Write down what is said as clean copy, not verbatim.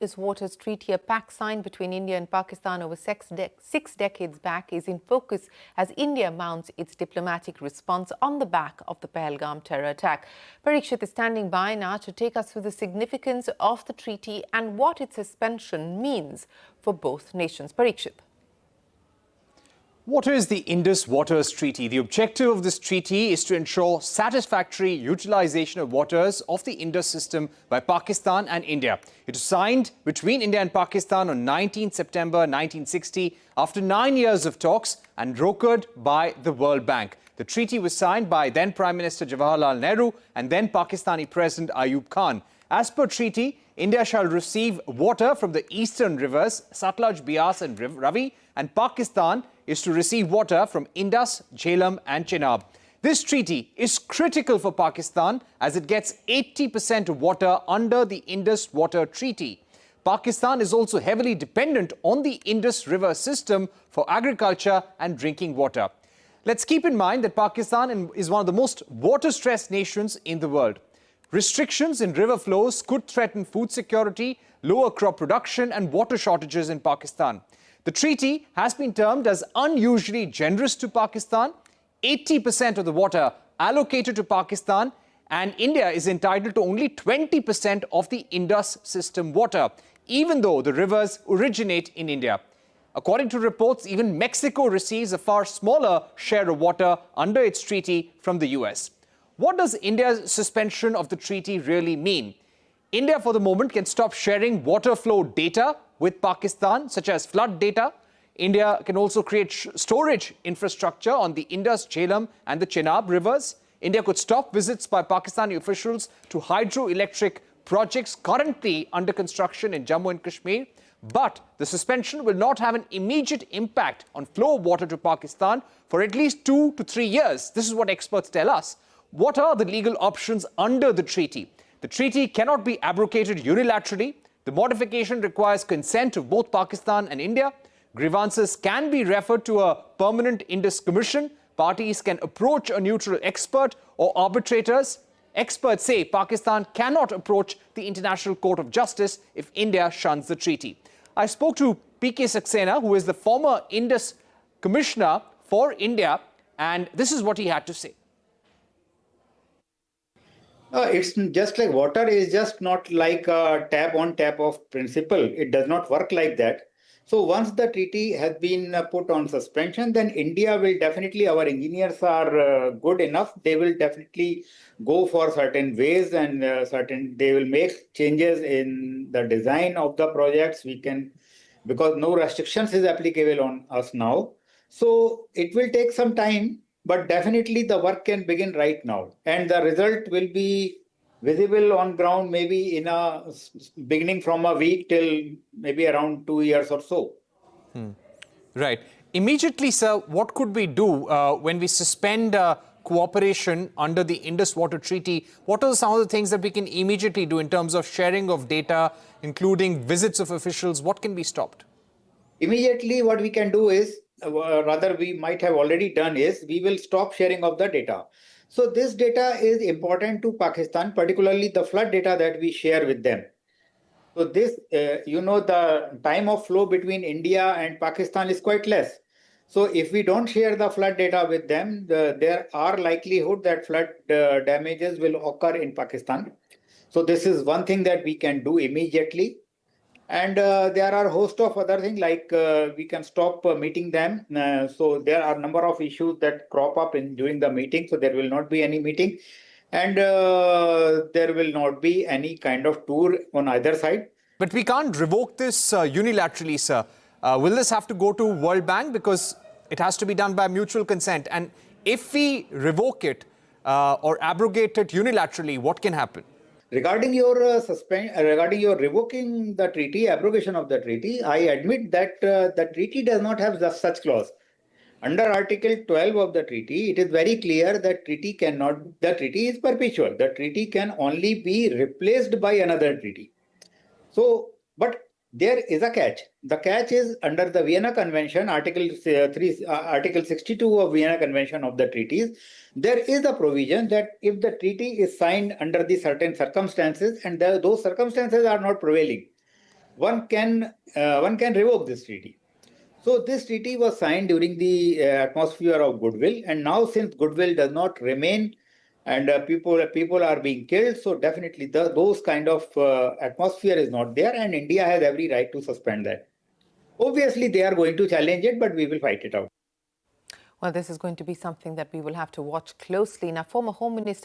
Indus Waters Treaty, a pact signed between India and Pakistan over six decades back, is in focus as India mounts its diplomatic response on the back of the Pahalgam terror attack. Parikshit is standing by now to take us through the significance of the treaty and what its suspension means for both nations. Parikshit. What is the Indus Waters Treaty? The objective of this treaty is to ensure satisfactory utilization of waters of the Indus system by Pakistan and India. It was signed between India and Pakistan on 19 September 1960 after 9 years of talks and brokered by the World Bank. The treaty was signed by then Prime Minister Jawaharlal Nehru and then Pakistani President Ayub Khan. As per treaty, India shall receive water from the eastern rivers Satluj, Beas and Ravi, and Pakistan is to receive water from Indus, Jhelum and Chenab. This treaty is critical for Pakistan as it gets 80% of water under the Indus Water Treaty. Pakistan is also heavily dependent on the Indus River system for agriculture and drinking water. Let's keep in mind that Pakistan is one of the most water-stressed nations in the world. Restrictions in river flows could threaten food security, lower crop production and water shortages in Pakistan. The treaty has been termed as unusually generous to Pakistan. 80% of the water allocated to Pakistan, and India is entitled to only 20% of the Indus system water, even though the rivers originate in India. According to reports, even Mexico receives a far smaller share of water under its treaty from the US. What does India's suspension of the treaty really mean? India, for the moment, can stop sharing water flow data with Pakistan, such as flood data. India can also create storage infrastructure on the Indus, Jhelum and the Chenab rivers. India could stop visits by Pakistani officials to hydroelectric projects currently under construction in Jammu and Kashmir. But the suspension will not have an immediate impact on flow of water to Pakistan for at least 2 to 3 years. This is what experts tell us. What are the legal options under the treaty? The treaty cannot be abrogated unilaterally. The modification requires consent of both Pakistan and India. Grievances can be referred to a permanent Indus commission. Parties can approach a neutral expert or arbitrators. Experts say Pakistan cannot approach the International Court of Justice if India shuns the treaty. I spoke to P.K. Saxena, who is the former Indus commissioner for India, and this is what he had to say. It's just like water is just not like a tap on tap of principle. It does not work like that. So once the treaty has been put on suspension, then India will definitely, our engineers are good enough. They will definitely go for certain ways and they will make changes in the design of the projects. Because no restrictions is applicable on us now. So it will take some time. But definitely the work can begin right now, and the result will be visible on ground maybe in a beginning from a week till maybe around 2 years or so. Right. Immediately, sir, what could we do when we suspend cooperation under the Indus Water Treaty? What are some of the things that we can immediately do in terms of sharing of data, including visits of officials? What can be stopped? Immediately, what we can do is, rather we might have already done is, we will stop sharing of the data. So this data is important to Pakistan, particularly the flood data that we share with them. So this, the time of flow between India and Pakistan is quite less. So if we don't share the flood data with them, there are likelihood that flood damages will occur in Pakistan. So this is one thing that we can do immediately. And there are a host of other things like we can stop meeting them. So there are a number of issues that crop up during the meeting. So there will not be any meeting. And there will not be any kind of tour on either side. But we can't revoke this unilaterally, sir. Will this have to go to World Bank? Because it has to be done by mutual consent. And if we revoke it or abrogate it unilaterally, what can happen? Regarding your revoking the treaty, abrogation of the treaty, I admit that the treaty does not have such clause. Under Article 12 of the treaty, it is very clear that the treaty is perpetual. The treaty can only be replaced by another treaty. So, but there is a catch. The catch is under the Vienna Convention, Article 62 of Vienna Convention of the treaties. There is a provision that if the treaty is signed under the certain circumstances and those circumstances are not prevailing, one can revoke this treaty. So this treaty was signed during the atmosphere of goodwill, and now since goodwill does not remain, and people are being killed, so definitely those kind of atmosphere is not there, and India has every right to suspend that. Obviously, they are going to challenge it, but we will fight it out. Well, this is going to be something that we will have to watch closely. Now, former Home Minister